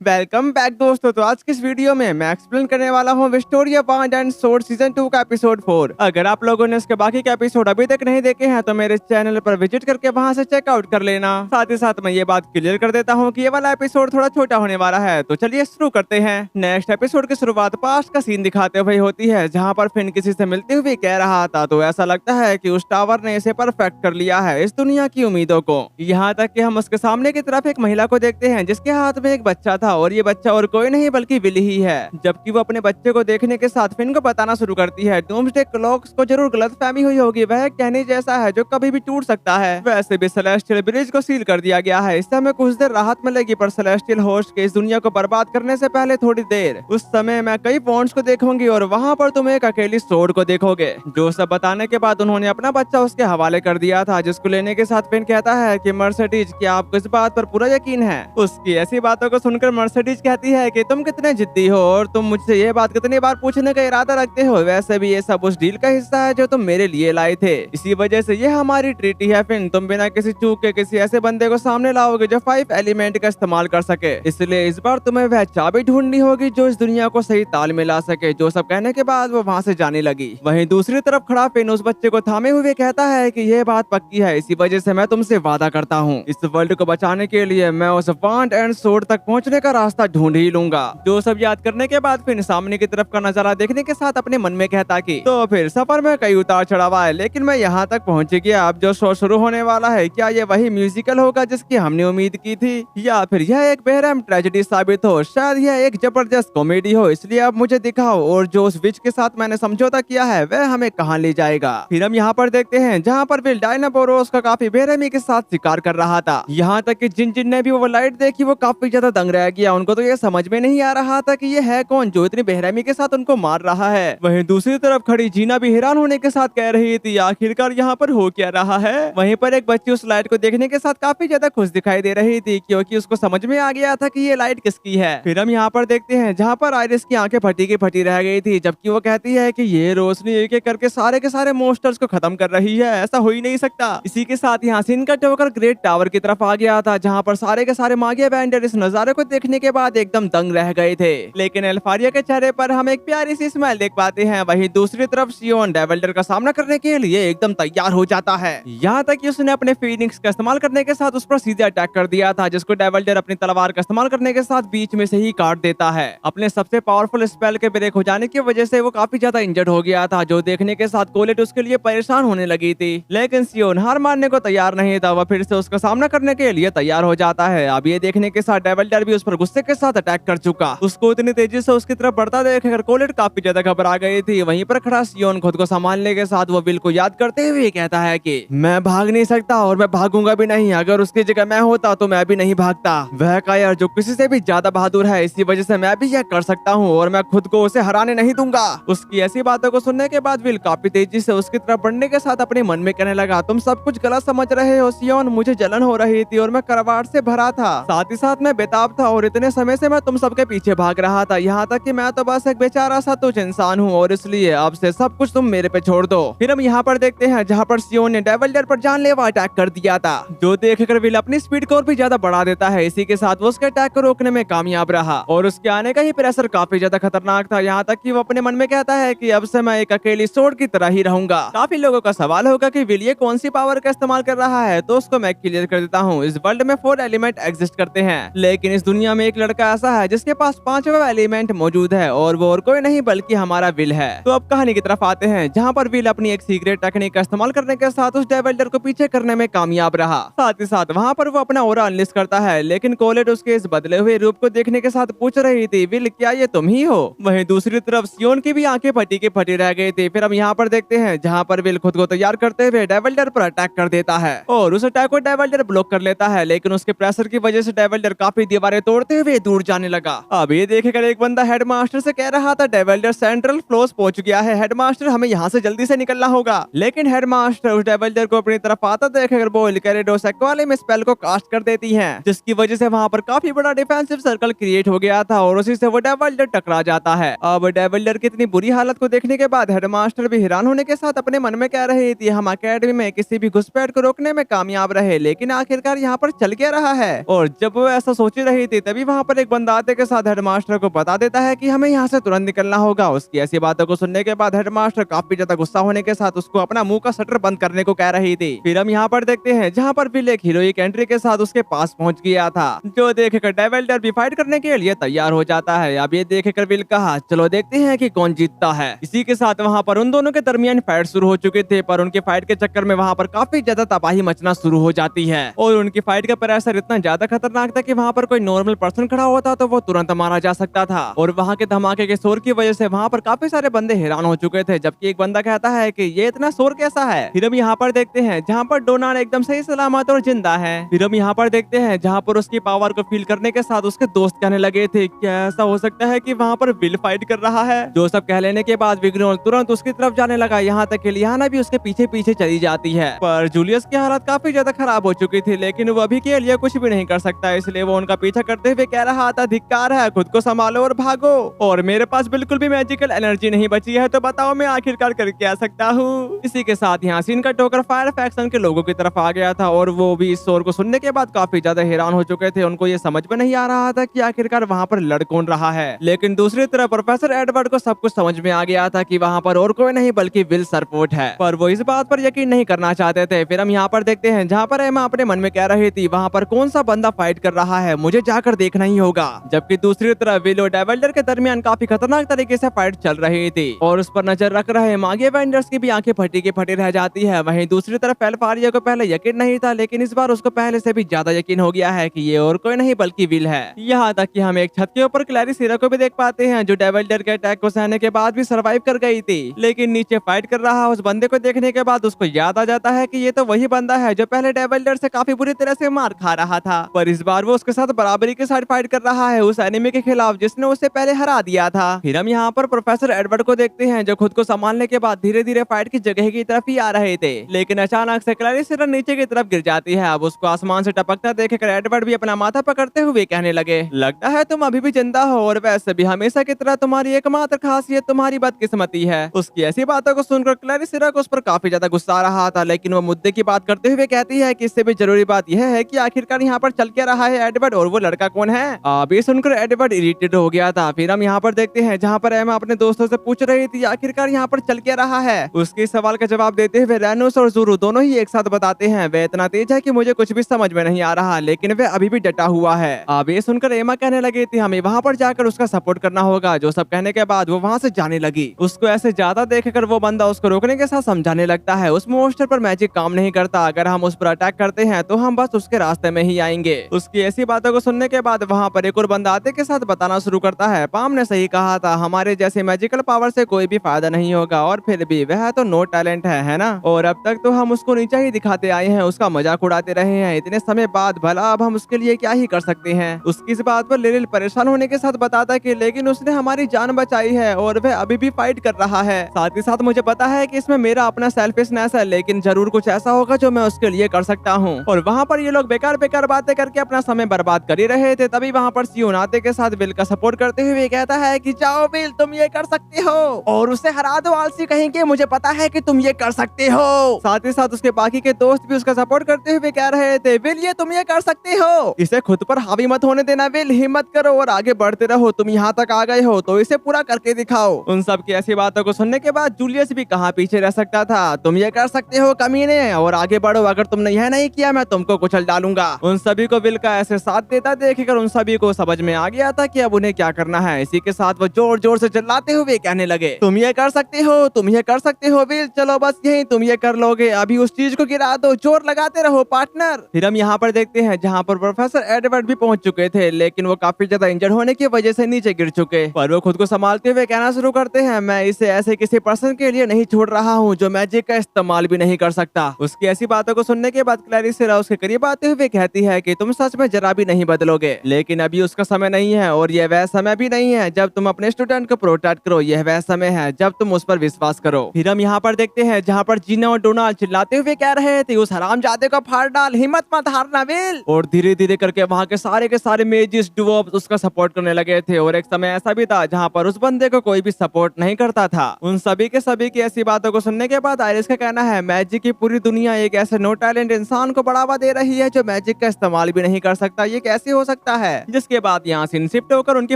Welcome back दोस्तों। तो आज की इस वीडियो में मैं एक्सप्लेन करने वाला हूँ Victoria bond and sword season 2 का एपिसोड 4। अगर आप लोगों ने इसके बाकी के एपिसोड अभी तक नहीं देखे हैं तो मेरे चैनल पर विजिट करके वहां से चेकआउट कर लेना। साथ ही साथ मैं ये बात क्लियर कर देता हूँ कि ये वाला एपिसोड थोड़ा छोटा होने वाला है। तो चलिए शुरू करते हैं। नेक्स्ट एपिसोड की शुरुआत पास्ट का सीन दिखाते हुए होती है, जहाँ पर फिन किसी से मिलते हुए कह रहा था तो ऐसा लगता है कि उस टावर ने इसे परफेक्ट कर लिया है इस दुनिया की उम्मीदों को। यहाँ तक कि हम उसके सामने की तरफ एक महिला को देखते हैं जिसके हाथ में एक बच्चा था और ये बच्चा और कोई नहीं बल्कि विली ही है। जबकि वो अपने बच्चे को देखने के साथ फिन को बताना शुरू करती है डूम्सडे क्लॉक्स को जरूर गलतफहमी हुई होगी, वह एक कहने जैसा है जो कभी भी टूट सकता है। वैसे भी सेलेस्टियल ब्रिज को सील कर दिया गया है, इससे हमें कुछ देर राहत मिलेगी, पर सेलेस्टियल होस्ट के इस दुनिया को बर्बाद करने से पहले थोड़ी देर उस समय मैं कई पॉइंट्स को देखूंगी और वहाँ पर तुम एक अकेली सोर्ड को देखोगे। जो सब बताने के बाद उन्होंने अपना बच्चा उसके हवाले कर दिया था, जिसको लेने के साथ फिन कहता है कि मर्सिडीज, क्या आपको इस बात पर पूरा यकीन है? उसकी ऐसी बातों को सुनकर मर्सिडीज कहती है कि तुम कितने जिद्दी हो और तुम मुझसे ये बात कितनी बार पूछने का इरादा रखते हो। वैसे भी ये सब उस डील का हिस्सा है जो तुम मेरे लिए लाए थे, इसी वजह से ये हमारी ट्रीटी है। फिन, तुम बिना किसी चूक के किसी ऐसे बंदे को सामने लाओगे जो 5 एलिमेंट का इस्तेमाल कर सके, इसलिए इस बार तुम्हें वह चाबी ढूंढनी होगी जो इस दुनिया को सही ताल मिला सके। जो सब कहने के बाद वो वहाँ से जाने लगी। वहीं दूसरी तरफ खड़ा फिन उस बच्चे को थामे हुए कहता है कि यह बात पक्की है, इसी वजह से मैं तुमसे वादा करता हूँ इस वर्ल्ड को बचाने के लिए मैं उस बॉन्ड एंड सोर्ड तक पहुँचने का रास्ता ढूंढ ही लूंगा। जो सब याद करने के बाद फिर सामने की तरफ का नजारा देखने के साथ अपने मन में कहता कि तो फिर सफर में कई उतार चढ़ाव है, लेकिन मैं यहाँ तक पहुँच गया। अब जो शो शुरू होने वाला है, क्या ये वही म्यूजिकल होगा जिसकी हमने उम्मीद की थी, या फिर यह एक बेरहम ट्रेजेडी साबित हो? शायद यह एक जबरदस्त कॉमेडी हो, इसलिए अब मुझे दिखाओ और जो उस विच के साथ मैंने समझौता किया है वह हमें कहाँ ले जाएगा। फिर हम यहाँ पर देखते हैं जहाँ पर विल डायनाबोरोस का काफी बेरहमी के साथ शिकार कर रहा था। यहाँ तक कि जिन जिन ने भी वो लाइट देखी वो काफी ज्यादा दंग रह गया। उनको तो ये समझ में नहीं आ रहा था कि ये है कौन जो इतनी बेरहमी के साथ उनको मार रहा है। वहीं दूसरी तरफ खड़ी जीना भी हैरान होने के साथ कह रही थी आखिरकार यहाँ पर हो क्या रहा है। वहीं पर एक बच्ची उस लाइट को देखने के साथ काफी ज्यादा खुश दिखाई दे रही थी, क्योंकि उसको समझ में आ गया था कि ये लाइट किसकी है। फिर हम यहाँ पर देखते हैं जहाँ पर आयरिस की आंखें फटी की फटी रह गई थी, जबकि वो कहती है कि ये रोशनी एक एक करके सारे के सारे मोस्टर्स को खत्म कर रही है, ऐसा हो ही नहीं सकता। इसी के साथ यहाँ सीन कट होकर ग्रेट टावर की तरफ आ गया था, जहाँ पर सारे के सारे मागिया बैंडर इस नजारे को देखने के बाद एकदम दंग रह गए थे। लेकिन एल्फारिया के चेहरे पर हम एक प्यारी सी स्माइल देख पाते हैं। वहीं दूसरी तरफ सियोन डेवल्डर का सामना करने के लिए एकदम तैयार हो जाता है, यहाँ तक कि उसने अपने फीनिक्स का इस्तेमाल करने के साथ उस पर सीधे अटैक कर दिया था, जिसको डेवल्डर अपनी तलवार का इस्तेमाल करने के साथ बीच में से ही काट देता है। अपने सबसे पावरफुल स्पेल के ब्रेक हो जाने की वजह से वो काफी ज्यादा इंजर्ड हो गया था, जो देखने के साथ कोलेट उसके लिए परेशान होने लगी थी। लेकिन सियोन हार मानने को तैयार नहीं था, वह फिर से उसका सामना करने के लिए तैयार हो जाता है। अब ये देखने के साथ डेवल्डर भी उस पर गुस्से के साथ अटैक कर चुका। उसको इतनी तेजी से उसकी तरफ बढ़ता देखकर कोलेट काफी ज्यादा घबरा गई थी। वहीं पर खड़ा सियोन खुद को संभालने के साथ वो विल को याद करते हुए कहता है कि मैं भाग नहीं सकता और मैं भागूंगा भी नहीं, अगर उसकी जगह मैं होता तो मैं भी नहीं भागता। वह कायर जो किसी से भी ज्यादा बहादुर है, इसी वजह से मैं भी यह कर सकता हूँ और मैं खुद को उसे हराने नहीं दूंगा। उसकी ऐसी बातों को सुनने के बाद विल काफी तेजी से उसकी तरफ बढ़ने के साथ अपने मन में कहने लगा तुम सब कुछ गलत समझ रहे हो सियोन, मुझे जलन हो रही थी और मैं करवाट से भरा था, साथ ही साथ मैं बेताब था और इतने समय से मैं तुम सबके पीछे भाग रहा था, यहाँ तक कि मैं तो बस एक बेचारा सा तुझ इंसान हूँ और इसलिए अब से सब कुछ तुम मेरे पे छोड़ दो। फिर हम यहाँ पर देखते हैं जहाँ पर सियोन ने डेवल्डर पर जानलेवा अटैक कर दिया था, जो देखकर विल अपनी स्पीड को और भी ज्यादा बढ़ा देता है। इसी के साथ वो उसके अटैक को रोकने में कामयाब रहा और उसके आने का ही प्रेशर काफी ज्यादा खतरनाक था, यहाँ तक कि वो अपने मन में कहता है कि अब से मैं एक अकेली सोर्ड की तरह ही रहूंगा। काफी लोगों का सवाल होगा कि विल ये कौन सी पावर का इस्तेमाल कर रहा है, तो उसको मैं क्लियर कर देता हूँ। इस वर्ल्ड में 4 एलिमेंट एग्जिस्ट करते हैं, लेकिन इस दुनिया में एक लड़का ऐसा है जिसके पास 5वां एलिमेंट मौजूद है और वो और कोई नहीं बल्कि हमारा विल है। तो अब कहानी की तरफ आते हैं, जहाँ पर विल अपनी एक सीक्रेट टेक्निक का इस्तेमाल करने के साथ उस डेवल्डर को पीछे करने में कामयाब रहा। साथ ही साथ वहाँ पर वो अपना ऑरा अनलिस्ट करता है, लेकिन कोलेट उसके इस बदले हुए रूप को देखने के साथ पूछ रही थी विल क्या ये तुम ही हो? वहीं दूसरी तरफ सियोन की भी आंखें फटी की फटी रह गई थी। फिर हम यहाँ पर देखते हैं जहाँ पर विल खुद को तैयार करते हुए डेवल्डर पर अटैक कर देता है और उस अटैक को डेवल्डर ब्लॉक कर लेता है, लेकिन उसके प्रेशर की वजह से डेवल्डर काफी दीवारें तोड़ते हुए दूर जाने लगा। अब ये देखकर एक बंदा हेडमास्टर से कह रहा था डेवल्डर सेंट्रल फ्लोस पहुंच गया है, हेडमास्टर हमें यहाँ से जल्दी से निकलना होगा। लेकिन हेडमास्टर उस डेवल्डर को अपनी तरफ आता देखकर बोल कैरिडोस एक्वाले में स्पेल को कास्ट कर देती है, जिसकी वजह से वहाँ पर काफी बड़ा डिफेंसिव सर्कल क्रिएट हो गया था और उसी से वो डेवल्डर टकरा जाता है। अब डेवल्डर की इतनी बुरी हालत को देखने के बाद हेडमास्टर भी हैरान होने के साथ अपने मन में कह रही थी हम अकेडमी में किसी भी घुसपैठ को रोकने में कामयाब रहे, लेकिन आखिरकार यहाँ पर चल क्या रहा है। और जब वो ऐसा सोच रही थी तभी वहाँ पर एक बंदा आते के साथ हेडमास्टर को बता देता है कि हमें यहाँ से तुरंत निकलना होगा। उसकी ऐसी बातों को सुनने के बाद हेडमास्टर काफी ज्यादा गुस्सा होने के साथ उसको अपना मुंह का शटर बंद करने को कह रही थी। फिर हम यहाँ पर देखते हैं जहाँ पर विल एक हीरोइक एंट्री के साथ उसके पास पहुंच गया था, जो देखकर डेविल्डर भी फाइट करने के लिए तैयार हो जाता है। अब ये देखकर विल कहा चलो देखते हैं कि कौन जीतता है। इसी के साथ वहाँ पर उन दोनों के दरमियान फाइट शुरू हो चुके थे, पर उनके फाइट के चक्कर में वहाँ पर काफी ज्यादा तबाही मचना शुरू हो जाती है और उनकी फाइट का प्रेशर इतना ज्यादा खतरनाक था कि वहाँ पर कोई नॉर्मल पर्सन खड़ा होता तो वो तुरंत मारा जा सकता था। और वहाँ के धमाके के शोर की वजह से वहाँ पर काफी सारे बंदे हैरान हो चुके थे, जबकि एक बंदा कहता है कि ये इतना शोर कैसा है। फिर हम यहाँ पर देखते हैं जहाँ पर डोनाल्ड एकदम सही सलामत और जिंदा है। फिर हम यहाँ पर देखते हैं जहाँ पर उसकी पावर को फील करने के साथ उसके दोस्त कहने लगे थे क्या ऐसा हो सकता है कि वहाँ पर विल फाइट कर रहा है। जो सब कह लेने के बाद विग्नोल तुरंत उसकी तरफ जाने लगा, यहाँ तक कि लियाना भी उसके पीछे पीछे चली जाती है। पर जूलियस की हालत काफी ज्यादा खराब हो चुकी थी, लेकिन वो अभी के लिए कुछ भी नहीं कर सकता, इसलिए वो उनका पीछा करते हुए कह रहा था धिक्कार है, खुद को संभालो और भागो। और मेरे पास बिल्कुल भी मैजिकल एनर्जी नहीं बची है, तो बताओ मैं आखिरकार कर क्या सकता हूँ। इसी के साथ यहाँ सीन का टोकर फायर फैक्शन के लोगों की तरफ आ गया था और वो भी इस शोर को सुनने के बाद काफी ज्यादा हैरान हो चुके थे। उनको ये समझ में नहीं आ रहा था कि आखिरकार वहाँ पर लड़ कौन रहा है। लेकिन दूसरी तरफ प्रोफेसर एडवर्ड को सब कुछ समझ में आ गया था कि वहाँ पर और कोई नहीं बल्कि विल सरपोर्ट है, पर वो इस बात पर यकीन नहीं करना चाहते थे। फिर हम यहाँ पर देखते हैं जहाँ पर एमा अपने मन में कह रही थी वहाँ पर कौन सा बंदा फाइट कर रहा है, मुझे जाकर देखना ही होगा। जबकि दूसरी तरफ विल और डेविल्डर के दरमियान काफी खतरनाक तरीके से फाइट चल रही थी और उस पर नजर रख रहे मागी एवेंजर्स की भी आंखें फटी की फटी रह जाती है। वहीं दूसरी तरफ एल्फारिया को पहले यकीन नहीं था, लेकिन इस बार उसको पहले से भी ज्यादा यकीन हो गया है कि ये और कोई नहीं बल्कि विल है। यहाँ तक कि हम एक छत के ऊपर क्लैरिसिरा को भी देख पाते हैं, जो डेविल्डर के अटैक को सहने के बाद भी सरवाइव कर गई थी, लेकिन नीचे फाइट कर रहा उस बंदे को देखने के बाद उसको याद आ जाता है कि ये तो वही बंदा है जो पहले डेविल्डर से काफी बुरी तरह से मार खा रहा था, पर इस बार वो उसके साथ बराबरी के साथ फाइट कर रहा है उस एनिमी के खिलाफ जिसने उसे पहले हरा दिया था। फिर हम यहाँ पर प्रोफेसर एडवर्ड को देखते हैं जो खुद को संभालने के बाद धीरे धीरे फाइट की जगह की तरफ ही आ रहे थे, लेकिन अचानक से क्लैरिसिरा नीचे की तरफ गिर जाती है। अब उसको आसमान से टपकता देखकर एडवर्ड भी अपना माथा पकड़ते हुए कहने लगे, लगता है तुम अभी भी जिंदा हो और वैसे भी हमेशा की तरह तुम्हारी एकमात्र खासियत तुम्हारी बदकिस्मती है। उसकी ऐसी बातों को सुनकर क्लैरिसिरा को उस पर काफी ज्यादा गुस्सा आ रहा था, लेकिन वो मुद्दे की बात करते हुए कहती है कि इससे भी जरूरी बात यह है कि आखिरकार यहाँ पर चल क्या रहा है एडवर्ड, और वो लड़का कौन है। अब ये सुनकर एडवर्ड इरिटेट हो गया था। फिर हम यहाँ पर देखते हैं जहाँ पर एमा अपने दोस्तों से पूछ रही थी आखिरकार यहाँ पर चल क्या रहा है। उसके सवाल का जवाब देते हुए रेनोस और ज़ोरो दोनों ही एक साथ बताते हैं वह इतना तेज है कि मुझे कुछ भी समझ में नहीं आ रहा, लेकिन वह अभी भी डटा हुआ है। अब ये सुनकर एमा कहने लगी थी हमें वहाँ पर जाकर उसका सपोर्ट करना होगा। जो सब कहने के बाद वो वहाँ से जाने लगी। उसको ऐसे ज्यादा देखकर वो बंदा उसको रोकने के साथ समझाने लगता है उस मोस्टर पर मैजिक काम नहीं करता, अगर हम उस पर अटैक करते हैं तो हम बस उसके रास्ते में ही आएंगे। उसकी ऐसी बातों को सुनने के बाद वहाँ पर एक और बंदा आते के साथ बताना शुरू करता है पाम ने सही कहा था, हमारे जैसे मैजिकल पावर से कोई भी फायदा नहीं होगा, और फिर भी वह तो नो टैलेंट है ना, और अब तक तो हम उसको नीचा ही दिखाते आए हैं, उसका मजाक उड़ाते रहे हैं इतने समय बाद, भला अब हम उसके लिए क्या ही कर सकते हैं। उसकी इस बात पर लिलिल परेशान होने के साथ बताता कि लेकिन उसने हमारी जान बचाई है और वह अभी भी फाइट कर रहा है। साथ ही साथ मुझे पता है कि इसमें मेरा अपना सेल्फिशनेस है, लेकिन जरूर कुछ ऐसा होगा जो मैं उसके लिए कर सकता हूँ। और वहाँ पर ये लोग बेकार बेकार बातें करके अपना समय बर्बाद कर ही रहे थे, तभी वहाँ पर सियोन आते के साथ विल का सपोर्ट करते हुए कहता है कि जाओ विल तुम ये कर सकते हो और उसे हरा दो आलसी कहेंगे, मुझे पता है कि तुम ये कर सकते हो। साथ ही साथ उसके बाकी के दोस्त भी उसका सपोर्ट करते हुए कह रहे थे विल ये तुम ये कर सकते हो, इसे खुद पर हावी मत होने देना विल, हिम्मत करो और आगे बढ़ते रहो, तुम यहाँ तक आ गए हो तो इसे पूरा करके दिखाओ। उन सब की ऐसी बातों को सुनने के बाद जूलियस भी कहाँ पीछे रह सकता था, तुम ये कर सकते हो कमीने और आगे बढ़ो, अगर तुमने यह नहीं किया मैं तुमको कुचल डालूंगा। उन सभी को विल का ऐसे साथ देता देखकर उन सभी को समझ में आ गया था कि अब उन्हें क्या करना है। इसी के साथ वो जोर जोर से चिल्लाते हुए कहने लगे तुम ये कर सकते हो, तुम ये कर सकते हो विल, चलो बस यही तुम ये कर लोगे, अभी उस चीज को गिरा दो, जोर लगाते रहो पार्टनर। फिर हम यहाँ पर देखते हैं जहाँ पर प्रोफेसर एडवर्ड भी पहुंच चुके थे, लेकिन वो काफी ज्यादा इंजर्ड होने की वजह से नीचे गिर चुके, पर वो खुद को संभालते हुए कहना शुरू करते हैं मैं इसे ऐसे किसी पर्सन के लिए नहीं छोड़ रहा हूँ जो मैजिक का इस्तेमाल भी नहीं कर सकता। उसकी ऐसी बातों को सुनने के बाद क्लैरिसिरा उसके करीब आते हुए कहती है कि तुम सच में जरा भी नहीं बदलोगे, लेकिन अभी उसका समय नहीं है और यह वह समय भी नहीं है जब तुम अपने स्टूडेंट को प्रोटेक्ट करो, यह वह समय है जब तुम उस पर विश्वास करो। फिर हम यहाँ पर देखते हैं जहाँ पर जीना और डोनाल्ड चिल्लाते हुए कह रहे थे उस हरामजादे को फाड़ डाल, हिम्मत मत हारना विल, और धीरे धीरे करके वहाँ के सारे मेजिस डुओब्स उसका सपोर्ट करने लगे थे। और एक समय ऐसा भी था जहाँ पर उस बंदे को कोई भी सपोर्ट नहीं करता था। उन सभी की ऐसी बातों को सुनने के बाद आयरिस का कहना है मैजिक की पूरी दुनिया एक ऐसे नो टैलेंट इंसान को बढ़ावा दे रही है जो मैजिक का इस्तेमाल भी नहीं कर सकता, ये कैसे हो सकता है। जिसके बाद यहाँ से शिफ्ट होकर उनकी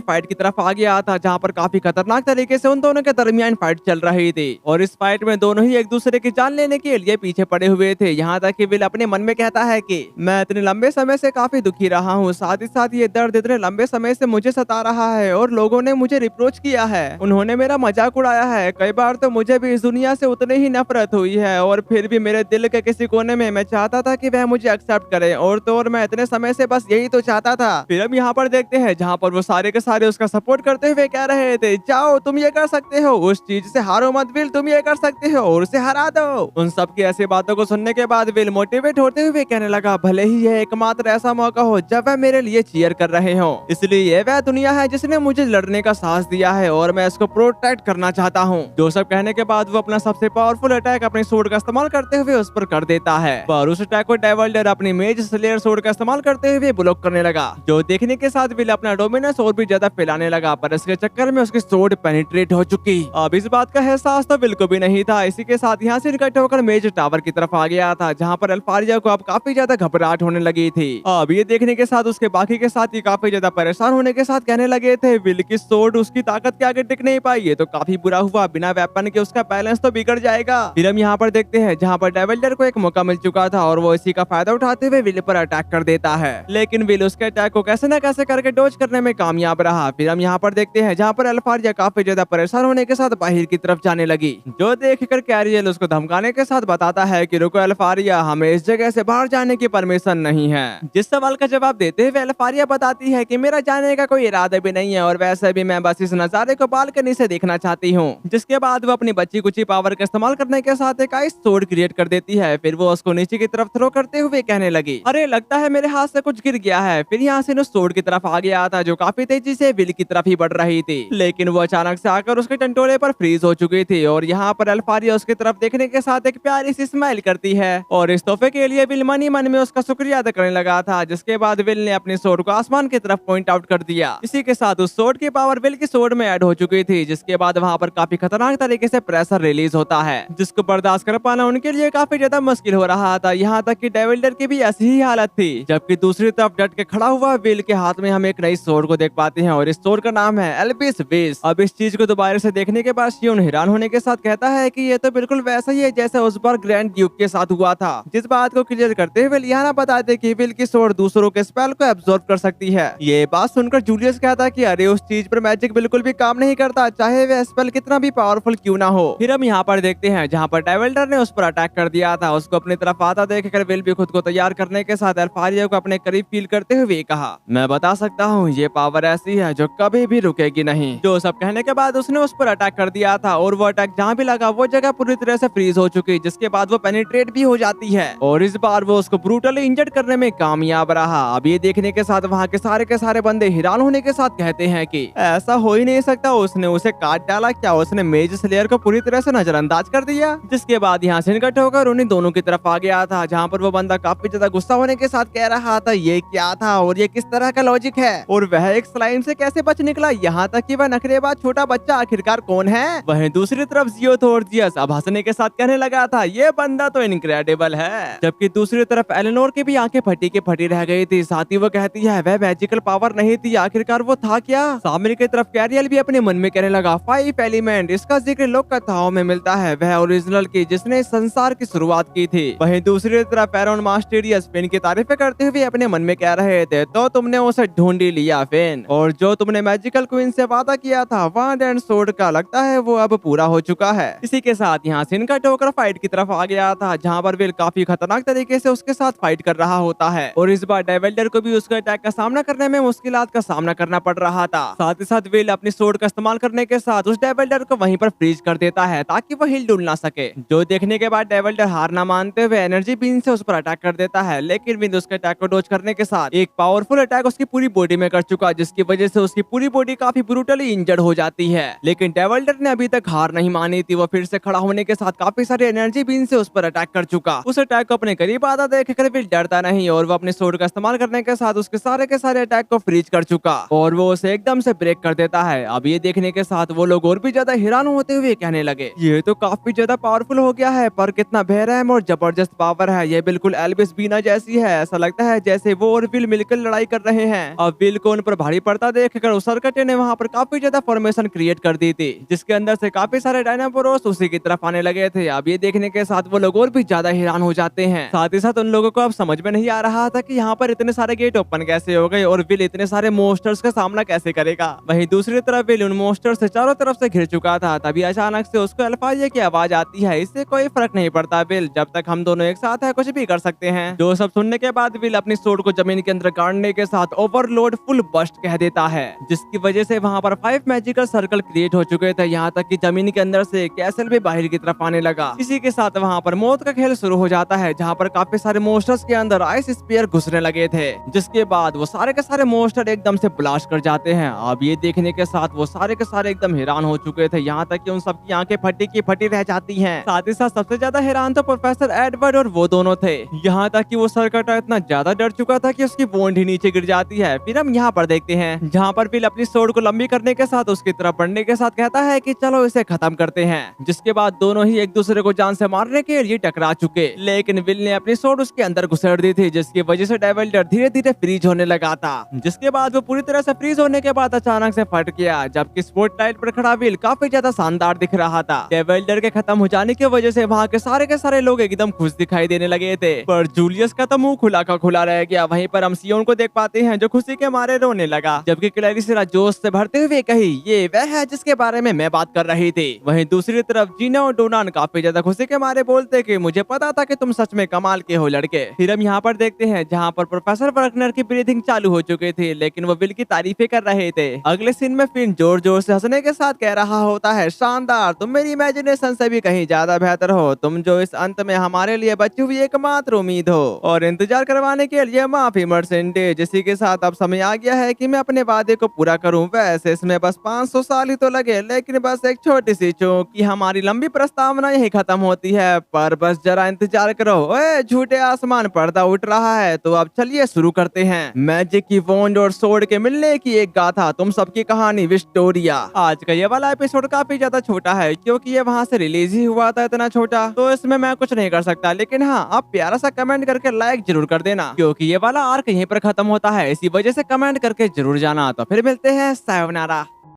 फाइट की तरफ आ गया था, जहाँ पर काफी खतरनाक तरीके से उन दोनों के दरमियान फाइट चल रही थी और इस फाइट में दोनों ही एक दूसरे की जान लेने के लिए पीछे पड़े हुए थे। यहाँ तक कि विल अपने मन में कहता है कि मैं इतने लंबे समय से काफी दुखी रहा हूँ, साथ ही साथ ये दर्द इतने लंबे समय से मुझे सता रहा है और लोगों ने मुझे रिप्रोच किया है, उन्होंने मेरा मजाक उड़ाया है। कई बार तो मुझे भी इस दुनिया से उतने ही नफरत हुई है और फिर भी मेरे दिल के किसी कोने में मैं चाहता था कि वह मुझे एक्सेप्ट करे और तो और मैं इतने समय से बस यही तो चाहता था। फिर हम यहाँ पर देखते हैं जहाँ पर वो सारे के सारे उसका सपोर्ट करते हुए कह रहे थे, जाओ तुम ये कर सकते हो, उस चीज से हारो मत विल, तुम ये कर सकते हो और उसे हरा दो। उन सब की ऐसी बातों को सुनने के बाद विल मोटिवेट होते हुए कहने लगा, भले ही यह एकमात्र ऐसा मौका हो जब वह मेरे लिए चीयर कर रहे हो, इसलिए ये वह दुनिया है जिसने मुझे लड़ने का साहस दिया है और मैं इसको प्रोटेक्ट करना चाहता हूँ। जो सब कहने के बाद वो अपना सबसे पावरफुल अटैक अपने सोर्ड का इस्तेमाल करते हुए उस पर कर देता है, पर उस अटैक को डेवल्डर अपनी मेज स्लेयर सोर्ड का इस्तेमाल करते हुए ब्लॉक करने लगा, जो देखने के साथ विल अपना डोमिनेंस और भी ज्यादा फैलाने लगा, पर इसके चक्कर में उसकी सोर्ड पेनिट्रेट हो चुकी। अब इस बात का एहसास तो विल को भी नहीं था। इसी के साथ यहाँ से इकट्ठे होकर मेज टावर की तरफ आ गया था, जहाँ पर अल्फारिया को अब काफी ज्यादा घबराहट होने लगी थी। अब ये देखने के साथ उसके बाकी के साथ ही काफी ज्यादा परेशान होने के साथ कहने लगे थे, विल की सोर्ड उसकी ताकत के आगे टिक नहीं पाई, ये तो काफी बुरा हुआ, बिना वेपन के उसका बैलेंस तो बिगड़ जाएगा। फिर हम यहाँ पर देखते हैं जहाँ पर डेवल्डर को एक मौका मिल चुका था और वो इसी का फायदा उठाते हुए विल पर अटैक कर देता है, लेकिन विल उसके अटैक को कैसे न कैसे करके डॉज करने में कामयाब रहा। फिर हम यहाँ पर देखते हैं जहाँ पर अल्फारिया काफी ज्यादा परेशान होने के साथ बाहर की तरफ जाने लगी, जो देखकर कैरियल उसको धमकाने के साथ बताता है कि रुको अल्फारिया, हमें इस जगह से बाहर जाने की परमिशन नहीं है। जिस सवाल का जवाब देते हुए अल्फारिया बताती है कि मेरा जाने का कोई इरादा भी नहीं है और वैसे भी मैं बस इस नजारे को बालकनी से देखना चाहती हूँ। जिसके बाद वो अपनी बच्ची कुची पावर का इस्तेमाल करने के साथ एक आइस सोर्ड क्रिएट कर देती है। फिर वो उसको नीचे की तरफ थ्रो करते हुए कहने लगी, अरे लगता है मेरे हाथ से कुछ गिर गया है। फिर यहाँ से उस सोर्ड की तरफ आ गया था, जो काफी तेजी से विल की तरफ ही बढ़ रही थी, लेकिन वो अचानक से आकर उसके टंटोले पर फ्रीज हो चुकी थी और यहाँ पर अल्फारिया उसकी तरफ देखने के साथ एक प्यारी सी स्माइल करती है और इस तोहफे के लिए विल मन ही मन में उसका शुक्रिया अदा करने लगा था। जिसके बाद विल ने अपनी सोर्ड को आसमान की तरफ पॉइंट आउट कर दिया। इसी के साथ उस सोर्ड की पावर विल की सोर्ड में ऐड हो चुकी थी, जिसके बाद वहाँ पर काफी खतरनाक तरीके से प्रेशर रिलीज होता है, जिसको बर्दाश्त कर पाना उनके लिए काफी ज्यादा मुश्किल हो रहा था। यहाँ तक कि डेविल्डर की भी ऐसी ही हालत थी, जबकि दूसरी तरफ डट के खड़ा हुआ विल के हाथ में हम एक नई सोर्ड को देख पाते हैं और इस सोर्ड का नाम है एल्बिस विस। अब इस चीज को दोबारा से देखने के बाद शियोन हैरान होने के साथ कहता है कि ये तो बिल्कुल वैसा ही है जैसा उस बार ग्रैंड ड्यूक के साथ हुआ था। जिस बात को क्लियर करते हुए लियाना बताते कि विल की सोर्ड दूसरों के स्पेल को एब्जॉर्ब कर सकती है। ये बात सुनकर जूलियस कहता कि अरे उस चीज पर मैजिक बिल्कुल भी काम नहीं करता, चाहे वह स्पेल कितना भी पावरफुल क्यों ना हो। फिर हम यहाँ पर देखते हैं जहाँ पर डेविल्डर ने उस पर अटैक कर दिया था। उसको अपनी तरफ आता देखकर विल भी खुद को तैयार करने के साथ अल्फारिया को अपने करीब फील करते हुए कहा, मैं बता सकता हूँ ये पावर ऐसी है जो कभी भी रुकेगी नहीं। जो सब कहने के बाद उसने उस पर अटैक कर दिया था और वो अटैक जहाँ भी लगा वो जगह पूरी तरह से फ्रीज हो चुकी, जिसके बाद वो पेनिट्रेट भी हो जाती है और इस बार वो उसको ब्रूटली इंजर्ड करने में कामयाब रहा। अब ये देखने के साथ वहाँ के सारे बंदे हैरान होने के साथ कहते हैं कि ऐसा हो ही नहीं सकता, उसने उसे काट डाला, क्या उसने मेज स्लेयर को पूरी तरह से नजरअंदाज कर दिया। जिसके बाद यहाँ से निकट होकर उन्हीं दोनों की तरफ आ गया था, जहाँ पर वो बंदा काफी ज्यादा गुस्सा होने के साथ कह रहा था ये क्या था और ये किस तरह का लॉजिक है और वह एक स्लाइम से कैसे बच निकला, यहाँ तक कि वह नखरेबाज छोटा बच्चा आखिरकार कौन है। वहीं दूसरी तरफ जियोथोर्जियस अब हंसने के साथ कहने लगा था ये बंदा तो इनक्रेडिबल है, जबकि दूसरी तरफ एलेनोर की भी आंखें फटी की फटी रह गई थी। साथ ही वो कहती है वह मैजिकल पावर नहीं थी, आखिरकार वो था क्या। सामने की तरफ कैरियल भी अपने मन में कहने लगा 5 एलिमेंट, इसका जिक्र लोक कथाओं में मिलता है, वह ओरिजिनल की जिसने संसार की शुरुआत की थी। वहीं दूसरी तरफ एरोन मास्टेरियस फिन की तारीफें करते हुए अपने मन में कह रहे थे तो तुमने उसे ढूंढ ही लिया फिन, और जो तुमने मैजिकल क्वीन से वादा किया था वांड एंड सोर्ड का, लगता है वो अब पूरा हो चुका है। इसी के साथ यहाँ सिन का टोकर फाइट की तरफ आ गया था, जहाँ पर विल काफी खतरनाक तरीके से उसके साथ फाइट कर रहा होता है और इस बार डेविल्डर को भी उसके अटैक का सामना करने में मुश्किलात का सामना करना पड़ रहा था। साथ ही साथ विल अपनी सोर्ड का इस्तेमाल करने के साथ उस डेविल्डर को वहीं पर फ्रीज कर देता है ताकि वो हिल डुल ना सके, जो देखने के बाद डेविल्डर हार ना मानते हुए एनर्जी बीन से उस पर अटैक कर देता है, लेकिन विल उसके अटैक को डॉज करने के साथ एक पावरफुल अटैक उसकी पूरी बॉडी में कर चुका, जिसकी वजह से उसकी पूरी बॉडी काफी ब्रूटली इंजर्ड हो जाती है। लेकिन डेविल्डर ने अभी तक हार नहीं मानी थी, वो फिर से खड़ा होने के साथ काफी सारे एनर्जी बीन से उस पर अटैक कर चुका। उस अटैक को अपने करीब आता देखकर विल डरता नहीं और वो अपने सोर्ड का इस्तेमाल करने के साथ उसके सारे के सारे अटैक को फ्रीज कर चुका और वो उसे एकदम से ब्रेक कर देता है। अब ये देखने के साथ वो लोग और भी ज्यादा हैरान होते हुए कहने लगे ये तो काफी ज्यादा पावरफुल हो गया है, पर कितना बेरहम और जबरदस्त पावर है, ये बिल्कुल एल्विस बीना जैसी है। ऐसा लगता है जैसे वो और विल मिलकर लड़ाई कर रहे हैं। अब विल को उन पर भारी पड़ता देखकर उस सर्कटे ने वहाँ पर काफी ज्यादा फॉर्मेशन क्रिएट कर दी थी, जिसके अंदर से काफी सारे डायनाबोरोस उसी की तरफ आने लगे थे। अब ये देखने के साथ वो लोग और भी ज्यादा हैरान हो जाते हैं। साथ ही साथ उन लोगों को अब समझ में नहीं आ रहा था कि यहाँ पर इतने सारे गेट ओपन कैसे हो गए और विल इतने सारे मोस्टर्स का सामना कैसे करेगा। वहीं दूसरी तरफ विल उन मोस्टर्स से चारों तरफ से घिर चुका था। तभी अचानक से उसको अल्फाजिया की आवाज आती है, इससे कोई फर्क नहीं पड़ता विल, जब तक हम दोनों एक साथ है कुछ भी कर सकते हैं। जो सब सुनने के बाद विल अपनी सोड को जमीन के अंदर गाड़ने के साथ ओवरलोड फुल बस्ट कह देता है, जिसकी वजह से वहाँ पर 5 मैजिकल सर्कल क्रिएट हो चुके थे। यहाँ तक कि जमीन के अंदर से कैसल भी बाहर की तरफ आने लगा। इसी के साथ वहाँ पर मौत का खेल शुरू हो जाता है, जहाँ पर काफी सारे मोस्टर्स के अंदर आइस स्पीयर घुसने लगे थे, जिसके बाद वो सारे के सारे मोस्टर एकदम से ब्लास्ट कर जाते हैं। अब ये देखने के साथ वो सारे के सारे एकदम हैरान हो चुके थे, यहाँ तक कि उन सबकी आंखें फटी की फटी रह जाती हैं। साथ ही साथ सबसे ज्यादा हैरान तो प्रोफेसर एडवर्ड और वो दोनों थे, यहाँ तक कि वो सर्कट इतना ज्यादा डर चुका था कि उसकी बोन्ड ही नीचे गिर जाती है। फिर हम यहाँ पर देखते हैं जहाँ पर विल अपनी सोड को लंबी करने के साथ उसकी तरफ बढ़ने के साथ कहता है कि चलो इसे खत्म करते हैं, जिसके बाद दोनों ही एक दूसरे को जान से मारने के लिए टकरा चुके, लेकिन विल ने अपनी सोड उसके अंदर घुसेड़ दी थी, जिसकी वजह से डेविल्डर धीरे धीरे फ्रीज होने लगा था। जिसके बाद वो पूरी तरह से फ्रीज होने के बाद अचानक से फट गया, जबकि स्पॉटलाइट पर खड़ा विल काफी ज्यादा शानदार दिख रहा था। डेविल्डर के खत्म हो जाने की वजह से वहाँ के सारे लोग एकदम खुश दिखाई देने लगे थे, पर जूलियस का तो मुंह खुला का खुला रह गया। वहीं पर हम सियोन को देख पाते हैं जो खुशी के मारे रोने लगा, जबकि क्लैरिस जोश से भरते हुए कही, ये वह है जिसके बारे में मैं बात कर रही थी। वहीं दूसरी तरफ जीना और डोनान काफी ज्यादा खुशी के मारे बोलते कि मुझे पता था कि तुम सच में कमाल के हो लड़के। फिर हम यहाँ पर देखते हैं जहाँ पर प्रोफेसर वर्कनर की ब्रीथिंग चालू हो चुकी थी, लेकिन वो विल की तारीफें कर रहे थे। अगले सीन में फिन जोर जोर से हंसने के साथ कह रहा होता है, शानदार, तुम मेरी इमेजिनेशन से भी कहीं ज्यादा बेहतर हो, तुम जो इस अंत में हमारे लिए बची हुई एकमात्र उम्मीद हो, और इंतजार करवाने के लिए माफी मर्सेंटेज। इसी के साथ अब समय आ गया है कि मैं अपने वादे को पूरा करूं। वैसे इसमें बस 500 साल ही तो लगे, लेकिन बस एक छोटी सी चूक कि हमारी लंबी प्रस्तावना यही खत्म होती है, पर बस जरा इंतजार करो। ओए झूठे आसमान, पर्दा उठ रहा है, तो अब चलिए शुरू करते हैं। मैजिक की वॉन्ड और सोड के मिलने की एक गाथा, तुम सबकी कहानी विक्टोरिया। आज का ये वाला एपिसोड काफी ज्यादा छोटा है, क्योंकि ये वहाँ से रिलीज ही हुआ था इतना छोटा, तो इसमें मैं कुछ नहीं कर सकता। लेकिन हाँ, आप प्यारा सा कमेंट करके लाइक जरूर कर देना, क्योंकि ये वाला आर्क यहीं पर खत्म होता है। इसी वजह से कमेंट करके जरूर जाना। तो फिर मिलते हैं, सायोनारा।